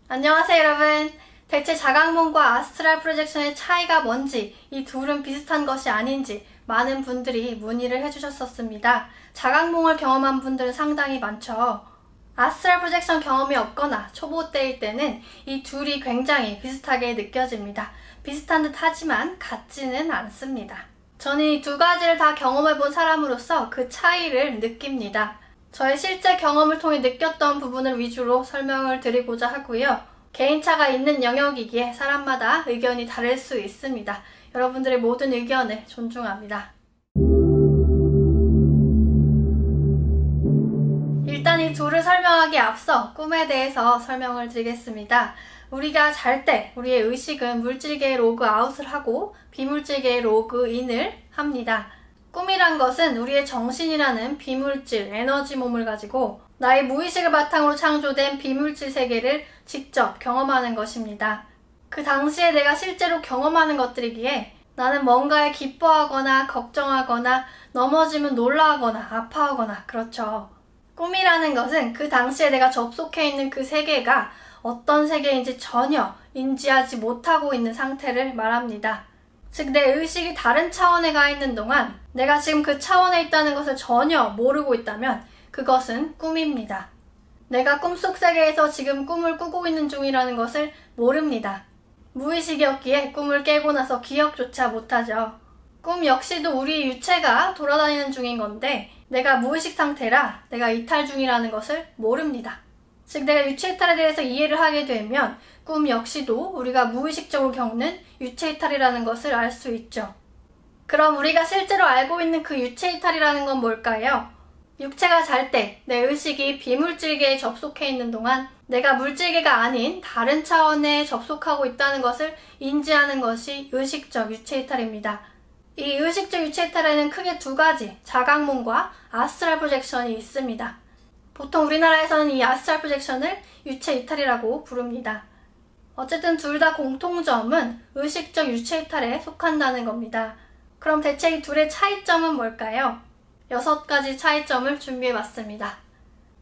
안녕하세요 여러분. 대체 자각몽과 아스트랄 프로젝션의 차이가 뭔지, 이 둘은 비슷한 것이 아닌지 많은 분들이 문의를 해주셨었습니다. 자각몽을 경험한 분들은 상당히 많죠. 아스트랄 프로젝션 경험이 없거나 초보 때일 때는 이 둘이 굉장히 비슷하게 느껴집니다. 비슷한 듯 하지만 같지는 않습니다. 저는 이 두 가지를 다 경험해본 사람으로서 그 차이를 느낍니다. 저의 실제 경험을 통해 느꼈던 부분을 위주로 설명을 드리고자 하고요. 개인차가 있는 영역이기에 사람마다 의견이 다를 수 있습니다. 여러분들의 모든 의견을 존중합니다. 일단 이 둘을 설명하기에 앞서 꿈에 대해서 설명을 드리겠습니다. 우리가 잘 때 우리의 의식은 물질계의 로그아웃을 하고 비물질계의 로그인을 합니다. 꿈이란 것은 우리의 정신이라는 비물질, 에너지 몸을 가지고 나의 무의식을 바탕으로 창조된 비물질 세계를 직접 경험하는 것입니다. 그 당시에 내가 실제로 경험하는 것들이기에 나는 뭔가에 기뻐하거나 걱정하거나 넘어지면 놀라거나 아파하거나 그렇죠. 꿈이라는 것은 그 당시에 내가 접속해 있는 그 세계가 어떤 세계인지 전혀 인지하지 못하고 있는 상태를 말합니다. 즉, 내 의식이 다른 차원에 가 있는 동안 내가 지금 그 차원에 있다는 것을 전혀 모르고 있다면 그것은 꿈입니다. 내가 꿈속 세계에서 지금 꿈을 꾸고 있는 중이라는 것을 모릅니다. 무의식이었기에 꿈을 깨고 나서 기억조차 못하죠. 꿈 역시도 우리 유체가 돌아다니는 중인 건데 내가 무의식 상태라 내가 이탈 중이라는 것을 모릅니다. 즉, 내가 유체 이탈에 대해서 이해를 하게 되면 꿈 역시도 우리가 무의식적으로 겪는 유체 이탈이라는 것을 알 수 있죠. 그럼 우리가 실제로 알고 있는 그 유체 이탈이라는 건 뭘까요? 육체가 잘 때 내 의식이 비물질계에 접속해 있는 동안 내가 물질계가 아닌 다른 차원에 접속하고 있다는 것을 인지하는 것이 의식적 유체 이탈입니다. 이 의식적 유체 이탈에는 크게 두 가지, 자각몽과 아스트랄 프로젝션이 있습니다. 보통 우리나라에서는 이 아스트랄 프로젝션을 유체 이탈이라고 부릅니다. 어쨌든 둘 다 공통점은 의식적 유체 이탈에 속한다는 겁니다. 그럼 대체 이 둘의 차이점은 뭘까요? 6가지 차이점을 준비해봤습니다.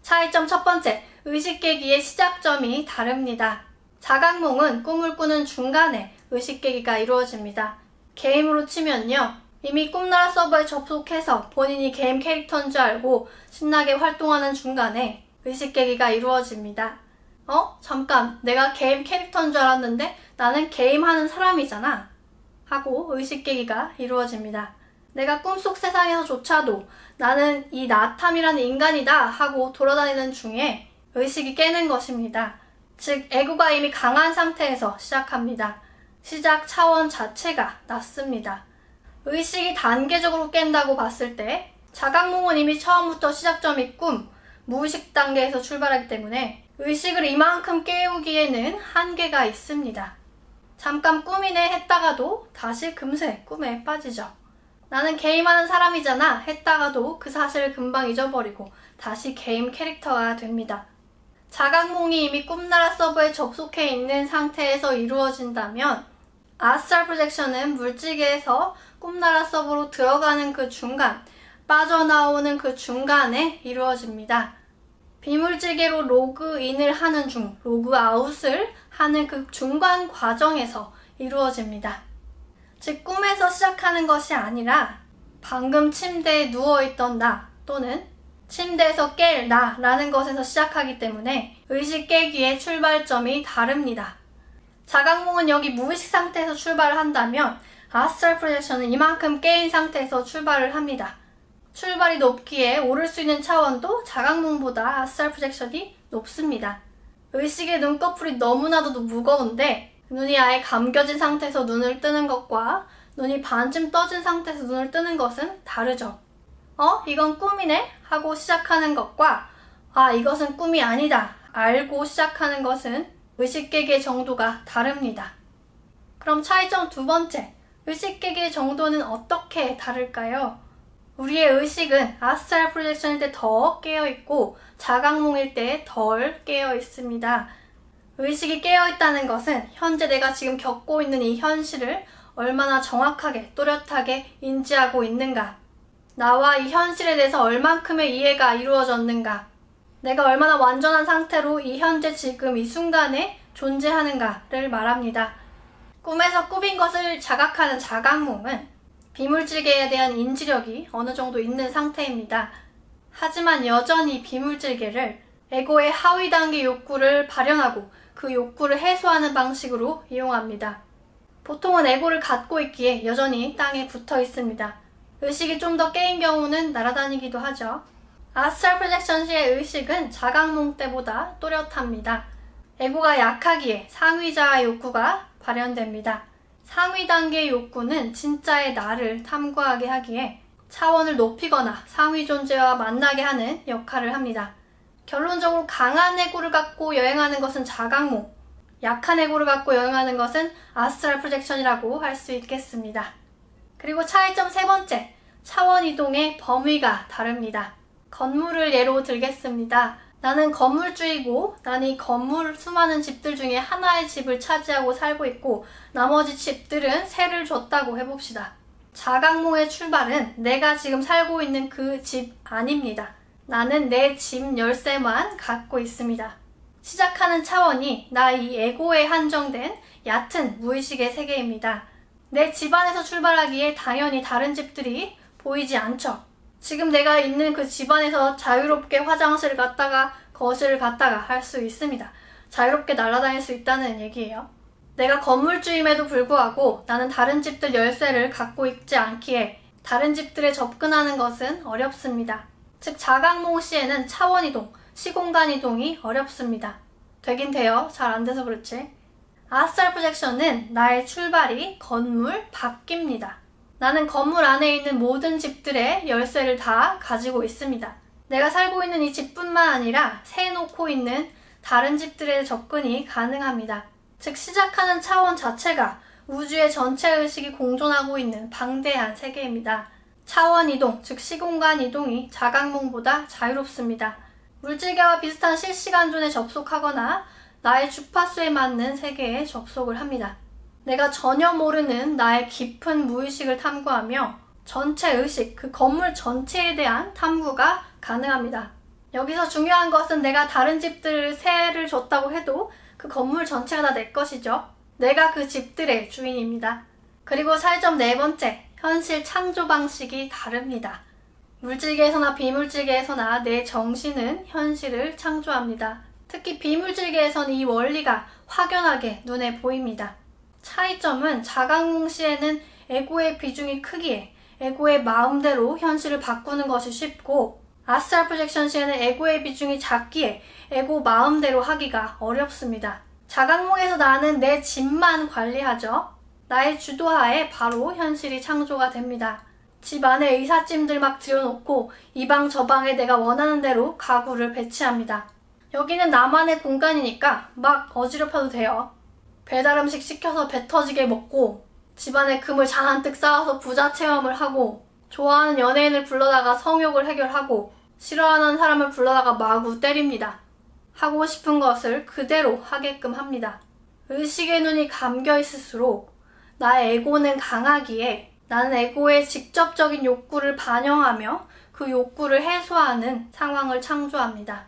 차이점 첫 번째, 의식 깨기의 시작점이 다릅니다. 자각몽은 꿈을 꾸는 중간에 의식 깨기가 이루어집니다. 게임으로 치면요, 이미 꿈나라 서버에 접속해서 본인이 게임 캐릭터인 줄 알고 신나게 활동하는 중간에 의식 깨기가 이루어집니다. 잠깐, 내가 게임 캐릭터인 줄 알았는데 나는 게임하는 사람이잖아 하고 의식 깨기가 이루어집니다. 내가 꿈속 세상에서조차도 나는 이 나탐이라는 인간이다 하고 돌아다니는 중에 의식이 깨는 것입니다. 즉, 에고가 이미 강한 상태에서 시작합니다. 시작 차원 자체가 낮습니다. 의식이 단계적으로 깬다고 봤을 때 자각몽은 이미 처음부터 시작점이 꿈, 무의식 단계에서 출발하기 때문에 의식을 이만큼 깨우기에는 한계가 있습니다. 잠깐 꿈이네 했다가도 다시 금세 꿈에 빠지죠. 나는 게임하는 사람이잖아 했다가도 그 사실을 금방 잊어버리고 다시 게임 캐릭터가 됩니다. 자각몽이 이미 꿈나라 서버에 접속해 있는 상태에서 이루어진다면 아스트랄 프로젝션은 물질계에서 꿈나라 서버로 들어가는 그 중간, 빠져나오는 그 중간에 이루어집니다. 비물질계로 로그인을 하는 중, 로그아웃을 하는 그 중간 과정에서 이루어집니다. 즉, 꿈에서 시작하는 것이 아니라 방금 침대에 누워있던 나 또는 침대에서 깰 나라는 것에서 시작하기 때문에 의식 깨기의 출발점이 다릅니다. 자각몽은 여기 무의식 상태에서 출발을 한다면 아스트랄 프로젝션은 이만큼 깨인 상태에서 출발을 합니다. 출발이 높기에 오를 수 있는 차원도 자각몽보다 아스트랄 프로젝션이 높습니다. 의식의 눈꺼풀이 너무나도 무거운데 눈이 아예 감겨진 상태에서 눈을 뜨는 것과 눈이 반쯤 떠진 상태에서 눈을 뜨는 것은 다르죠. 이건 꿈이네? 하고 시작하는 것과 이것은 꿈이 아니다 알고 시작하는 것은 의식 깨기의 정도가 다릅니다. 그럼 차이점 두 번째, 의식 깨기의 정도는 어떻게 다를까요? 우리의 의식은 아스트랄 프로젝션일 때 더 깨어있고 자각몽일 때 덜 깨어있습니다. 의식이 깨어있다는 것은 현재 내가 지금 겪고 있는 이 현실을 얼마나 정확하게 또렷하게 인지하고 있는가, 나와 이 현실에 대해서 얼만큼의 이해가 이루어졌는가, 내가 얼마나 완전한 상태로 이 현재 지금 이 순간에 존재하는가를 말합니다. 꿈에서 꾸민 것을 자각하는 자각몽은 비물질계에 대한 인지력이 어느 정도 있는 상태입니다. 하지만 여전히 비물질계를 에고의 하위 단계 욕구를 발현하고 그 욕구를 해소하는 방식으로 이용합니다. 보통은 에고를 갖고 있기에 여전히 땅에 붙어 있습니다. 의식이 좀 더 깨인 경우는 날아다니기도 하죠. 아스트랄 프로젝션 시의 의식은 자각몽 때보다 또렷합니다. 에고가 약하기에 상위자아 욕구가 발현됩니다. 상위 단계의 욕구는 진짜의 나를 탐구하게 하기에 차원을 높이거나 상위 존재와 만나게 하는 역할을 합니다. 결론적으로 강한 에고를 갖고 여행하는 것은 자각몽, 약한 에고를 갖고 여행하는 것은 아스트랄 프로젝션이라고 할 수 있겠습니다. 그리고 차이점 세 번째, 차원 이동의 범위가 다릅니다. 건물을 예로 들겠습니다. 나는 건물주이고 난 이 건물 수많은 집들 중에 하나의 집을 차지하고 살고 있고 나머지 집들은 세를 줬다고 해봅시다. 자각몽의 출발은 내가 지금 살고 있는 그 집 아닙니다. 나는 내 집 열쇠만 갖고 있습니다. 시작하는 차원이 나 이 에고에 한정된 얕은 무의식의 세계입니다. 내 집안에서 출발하기에 당연히 다른 집들이 보이지 않죠. 지금 내가 있는 그 집안에서 자유롭게 화장실을 갔다가 거실을 갔다가 할 수 있습니다. 자유롭게 날아다닐 수 있다는 얘기예요. 내가 건물주임에도 불구하고 나는 다른 집들 열쇠를 갖고 있지 않기에 다른 집들에 접근하는 것은 어렵습니다. 즉 자각몽 시에는 차원 이동, 시공간 이동이 어렵습니다. 되긴 돼요. 잘 안 돼서 그렇지. 아스트랄 프로젝션은 나의 출발이 건물 밖입니다. 나는 건물 안에 있는 모든 집들의 열쇠를 다 가지고 있습니다. 내가 살고 있는 이 집뿐만 아니라 세놓고 있는 다른 집들의 접근이 가능합니다. 즉 시작하는 차원 자체가 우주의 전체 의식이 공존하고 있는 방대한 세계입니다. 차원 이동, 즉 시공간 이동이 자각몽보다 자유롭습니다. 물질계와 비슷한 실시간존에 접속하거나 나의 주파수에 맞는 세계에 접속을 합니다. 내가 전혀 모르는 나의 깊은 무의식을 탐구하며 전체 의식, 그 건물 전체에 대한 탐구가 가능합니다. 여기서 중요한 것은 내가 다른 집들을 세를 줬다고 해도 그 건물 전체가 다 내 것이죠. 내가 그 집들의 주인입니다. 그리고 차이점 네 번째, 현실 창조 방식이 다릅니다. 물질계에서나 비물질계에서나 내 정신은 현실을 창조합니다. 특히 비물질계에서는 이 원리가 확연하게 눈에 보입니다. 차이점은 자각몽 시에는 에고의 비중이 크기에 에고의 마음대로 현실을 바꾸는 것이 쉽고 아스트랄 프로젝션 시에는 에고의 비중이 작기에 에고 마음대로 하기가 어렵습니다. 자각몽에서 나는 내 집만 관리하죠. 나의 주도하에 바로 현실이 창조가 됩니다. 집 안에 의사찜들 막 들여놓고 이 방 저 방에 내가 원하는 대로 가구를 배치합니다. 여기는 나만의 공간이니까 막 어지럽혀도 돼요. 배달 음식 시켜서 배 터지게 먹고 집안에 금을 잔뜩 쌓아서 부자 체험을 하고 좋아하는 연예인을 불러다가 성욕을 해결하고 싫어하는 사람을 불러다가 마구 때립니다. 하고 싶은 것을 그대로 하게끔 합니다. 의식의 눈이 감겨 있을수록 나의 에고는 강하기에 나는 에고의 직접적인 욕구를 반영하며 그 욕구를 해소하는 상황을 창조합니다.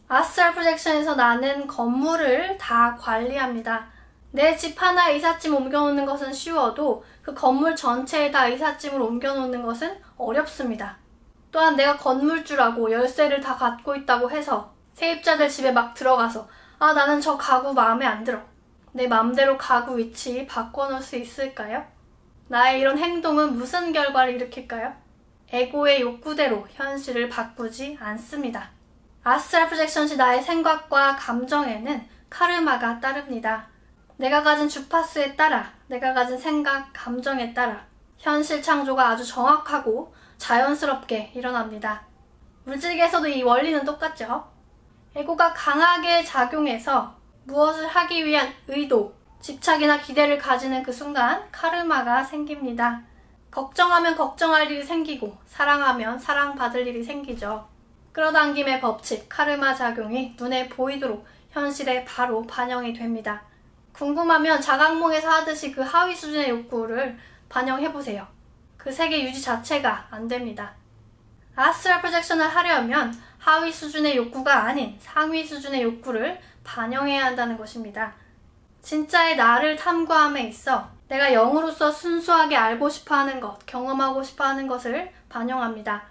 아스트랄 프로젝션에서 나는 건물을 다 관리합니다. 내 집 하나에 이삿짐 옮겨놓는 것은 쉬워도 그 건물 전체에다 이삿짐을 옮겨놓는 것은 어렵습니다. 또한 내가 건물주라고 열쇠를 다 갖고 있다고 해서 세입자들 집에 막 들어가서 나는 저 가구 마음에 안 들어. 내 맘대로 가구 위치 바꿔놓을 수 있을까요? 나의 이런 행동은 무슨 결과를 일으킬까요? 에고의 욕구대로 현실을 바꾸지 않습니다. 아스트랄 프로젝션 시 나의 생각과 감정에는 카르마가 따릅니다. 내가 가진 주파수에 따라, 내가 가진 생각, 감정에 따라 현실 창조가 아주 정확하고 자연스럽게 일어납니다. 물질계에서도 이 원리는 똑같죠. 에고가 강하게 작용해서 무엇을 하기 위한 의도, 집착이나 기대를 가지는 그 순간 카르마가 생깁니다. 걱정하면 걱정할 일이 생기고 사랑하면 사랑받을 일이 생기죠. 끌어당김의 법칙, 카르마 작용이 눈에 보이도록 현실에 바로 반영이 됩니다. 궁금하면 자각몽에서 하듯이 그 하위 수준의 욕구를 반영해보세요. 그 세계 유지 자체가 안 됩니다. 아스트랄 프로젝션을 하려면 하위 수준의 욕구가 아닌 상위 수준의 욕구를 반영해야 한다는 것입니다. 진짜의 나를 탐구함에 있어 내가 영으로서 순수하게 알고 싶어하는 것, 경험하고 싶어하는 것을 반영합니다.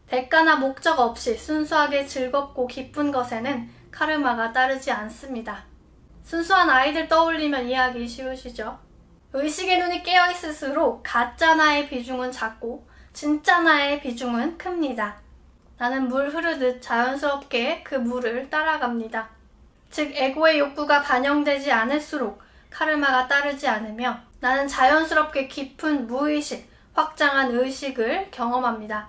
대가나 목적 없이 순수하게 즐겁고 기쁜 것에는 카르마가 따르지 않습니다. 순수한 아이들 떠올리면 이해하기 쉬우시죠? 의식의 눈이 깨어있을수록 가짜 나의 비중은 작고 진짜 나의 비중은 큽니다. 나는 물 흐르듯 자연스럽게 그 물을 따라갑니다. 즉 에고의 욕구가 반영되지 않을수록 카르마가 따르지 않으며 나는 자연스럽게 깊은 무의식, 확장한 의식을 경험합니다.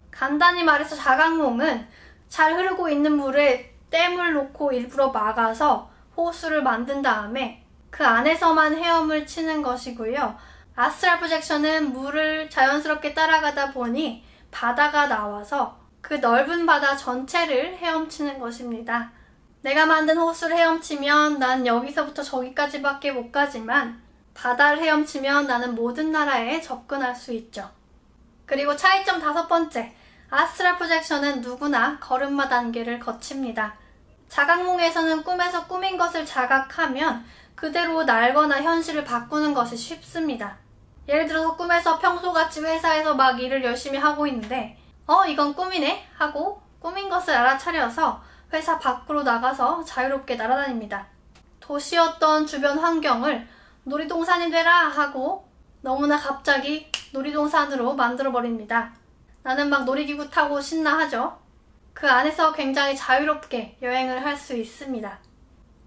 간단히 말해서 자각몽은 잘 흐르고 있는 물에 댐을 놓고 일부러 막아서 호수를 만든 다음에 그 안에서만 헤엄을 치는 것이고요. 아스트랄 프로젝션은 물을 자연스럽게 따라가다 보니 바다가 나와서 그 넓은 바다 전체를 헤엄치는 것입니다. 내가 만든 호수를 헤엄치면 난 여기서부터 저기까지밖에 못 가지만 바다를 헤엄치면 나는 모든 나라에 접근할 수 있죠. 그리고 차이점 5번째, 아스트랄 프로젝션은 누구나 걸음마 단계를 거칩니다. 자각몽에서는 꿈에서 꾸민 것을 자각하면 그대로 날거나 현실을 바꾸는 것이 쉽습니다. 예를 들어서 꿈에서 평소같이 회사에서 막 일을 열심히 하고 있는데 이건 꿈이네 하고 꾸민 것을 알아차려서 회사 밖으로 나가서 자유롭게 날아다닙니다. 도시였던 주변 환경을 놀이동산이 되라 하고 너무나 갑자기 놀이동산으로 만들어버립니다. 나는 막 놀이기구 타고 신나하죠? 그 안에서 굉장히 자유롭게 여행을 할 수 있습니다.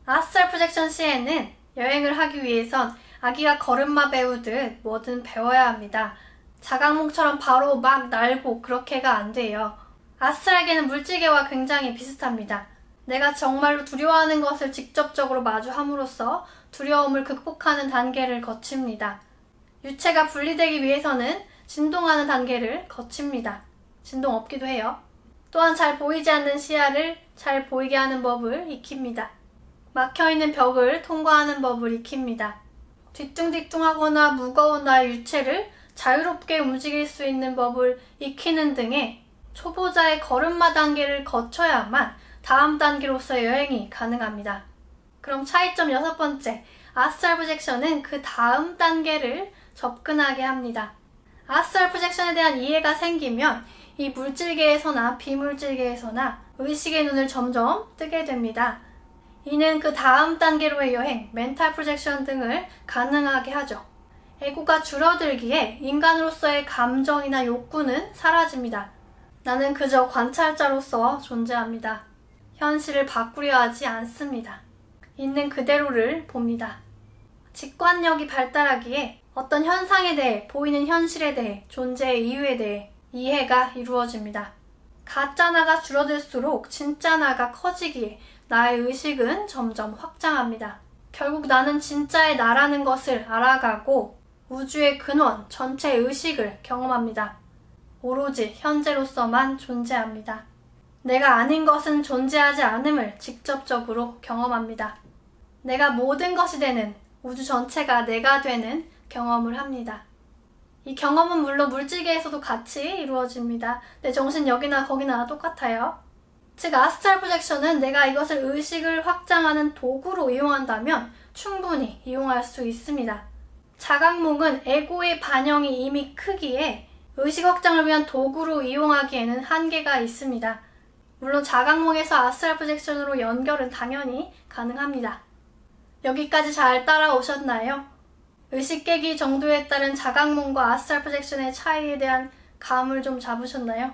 아스트랄 프로젝션 시에는 여행을 하기 위해선 아기가 걸음마 배우듯 뭐든 배워야 합니다. 자각몽처럼 바로 막 날고 그렇게가 안 돼요. 아스트랄계는 물질계와 굉장히 비슷합니다. 내가 정말로 두려워하는 것을 직접적으로 마주함으로써 두려움을 극복하는 단계를 거칩니다. 유체가 분리되기 위해서는 진동하는 단계를 거칩니다. 진동 없기도 해요. 또한 잘 보이지 않는 시야를 잘 보이게 하는 법을 익힙니다. 막혀있는 벽을 통과하는 법을 익힙니다. 뒤뚱뒤뚱하거나 무거운 나의 유체를 자유롭게 움직일 수 있는 법을 익히는 등의 초보자의 걸음마 단계를 거쳐야만 다음 단계로서의 여행이 가능합니다. 그럼 차이점 6번째, 아스트랄 프로젝션은 그 다음 단계를 접근하게 합니다. 아스트랄 프로젝션에 대한 이해가 생기면 이 물질계에서나 비물질계에서나 의식의 눈을 점점 뜨게 됩니다. 이는 그 다음 단계로의 여행, 멘탈 프로젝션 등을 가능하게 하죠. 에고가 줄어들기에 인간으로서의 감정이나 욕구는 사라집니다. 나는 그저 관찰자로서 존재합니다. 현실을 바꾸려 하지 않습니다. 있는 그대로를 봅니다. 직관력이 발달하기에 어떤 현상에 대해, 보이는 현실에 대해, 존재의 이유에 대해 이해가 이루어집니다. 가짜 나가 줄어들수록 진짜 나가 커지기에 나의 의식은 점점 확장합니다. 결국 나는 진짜의 나라는 것을 알아가고 우주의 근원, 전체 의식을 경험합니다. 오로지 현재로서만 존재합니다. 내가 아닌 것은 존재하지 않음을 직접적으로 경험합니다. 내가 모든 것이 되는, 우주 전체가 내가 되는 경험을 합니다. 이 경험은 물론 물질계에서도 같이 이루어집니다. 내 정신 여기나 거기나 똑같아요. 즉 아스트랄 프로젝션은 내가 이것을 의식을 확장하는 도구로 이용한다면 충분히 이용할 수 있습니다. 자각몽은 에고의 반영이 이미 크기에 의식 확장을 위한 도구로 이용하기에는 한계가 있습니다. 물론 자각몽에서 아스트랄 프로젝션으로 연결은 당연히 가능합니다. 여기까지 잘 따라오셨나요? 의식 깨기 정도에 따른 자각몽과 아스트랄 프로젝션의 차이에 대한 감을 좀 잡으셨나요?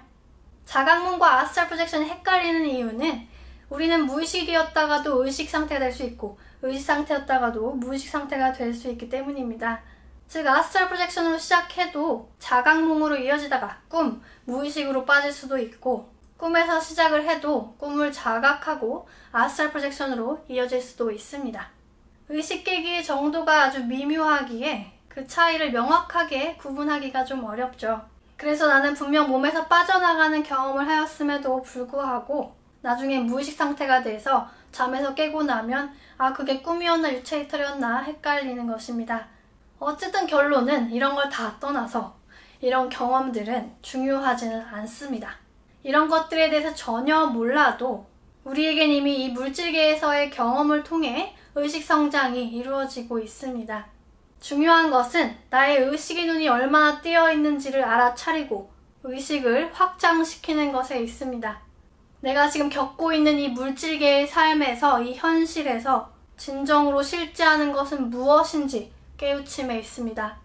자각몽과 아스트랄 프로젝션이 헷갈리는 이유는 우리는 무의식이었다가도 의식 상태가 될 수 있고 의식 상태였다가도 무의식 상태가 될 수 있기 때문입니다. 즉 아스트랄 프로젝션으로 시작해도 자각몽으로 이어지다가 꿈, 무의식으로 빠질 수도 있고 꿈에서 시작을 해도 꿈을 자각하고 아스트랄 프로젝션으로 이어질 수도 있습니다. 의식 깨기의 정도가 아주 미묘하기에 그 차이를 명확하게 구분하기가 좀 어렵죠. 그래서 나는 분명 몸에서 빠져나가는 경험을 하였음에도 불구하고 나중에 무의식 상태가 돼서 잠에서 깨고 나면 그게 꿈이었나 유체이터였나 헷갈리는 것입니다. 어쨌든 결론은 이런 걸 다 떠나서 이런 경험들은 중요하지는 않습니다. 이런 것들에 대해서 전혀 몰라도 우리에겐 이미 이 물질계에서의 경험을 통해 의식 성장이 이루어지고 있습니다. 중요한 것은 나의 의식의 눈이 얼마나 뜨여 있는지를 알아차리고 의식을 확장시키는 것에 있습니다. 내가 지금 겪고 있는 이 물질계의 삶에서, 이 현실에서 진정으로 실제하는 것은 무엇인지 깨우침에 있습니다.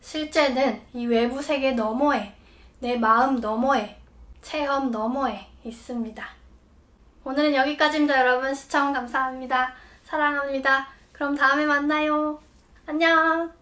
실제는 이 외부 세계 너머에, 내 마음 너머에, 체험 너머에 있습니다. 오늘은 여기까지입니다. 여러분 시청 감사합니다. 사랑합니다. 그럼 다음에 만나요. 안녕.